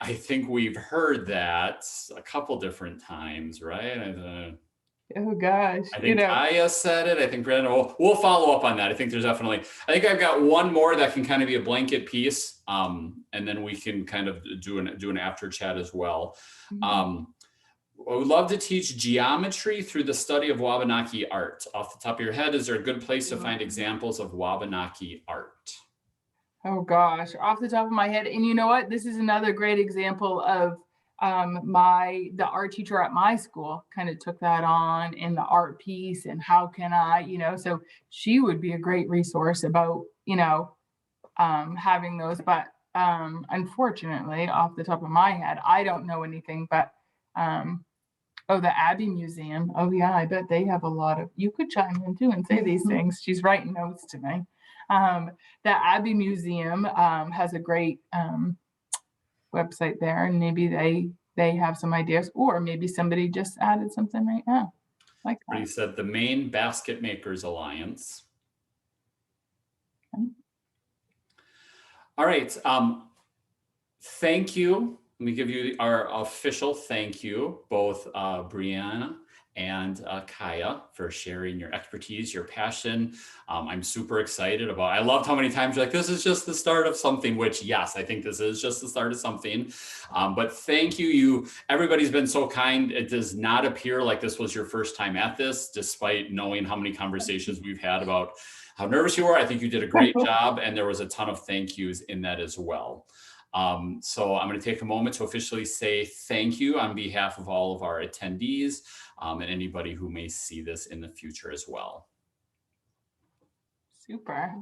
I think we've heard that a couple different times, right? Oh gosh, I think Kaya said it. I think Brandon, we'll follow up on that. I think there's definitely, I think I've got one more that can kind of be a blanket piece. And then we can kind of do an after chat as well. I would love to teach geometry through the study of Wabanaki art. Off the top of your head, is there a good place to find examples of Wabanaki art? Oh gosh, off the top of my head. And you know what? This is another great example of the art teacher at my school kind of took that on in the art piece and how can I, so she would be a great resource about, having those. But unfortunately, off the top of my head, I don't know anything, but oh, the Abbey Museum. Oh yeah, I bet they have a lot of, you could chime in too and say these things. She's writing notes to me. The Abbey Museum has a great website there, and maybe they have some ideas, or maybe somebody just added something right now. Like that. He said the Maine Basket Makers Alliance. Okay. All right. Thank you. Let me give you our official thank you, both Brianna and Kaya, for sharing your expertise, your passion. I'm super excited about, I loved how many times you're like, this is just the start of something, which yes, I think this is just the start of something. But thank you. Everybody's been so kind. It does not appear like this was your first time at this, despite knowing how many conversations we've had about how nervous you were. I think you did a great job, and there was a ton of thank yous in that as well. So I'm going to take a moment to officially say thank you on behalf of all of our attendees and anybody who may see this in the future as well. Super.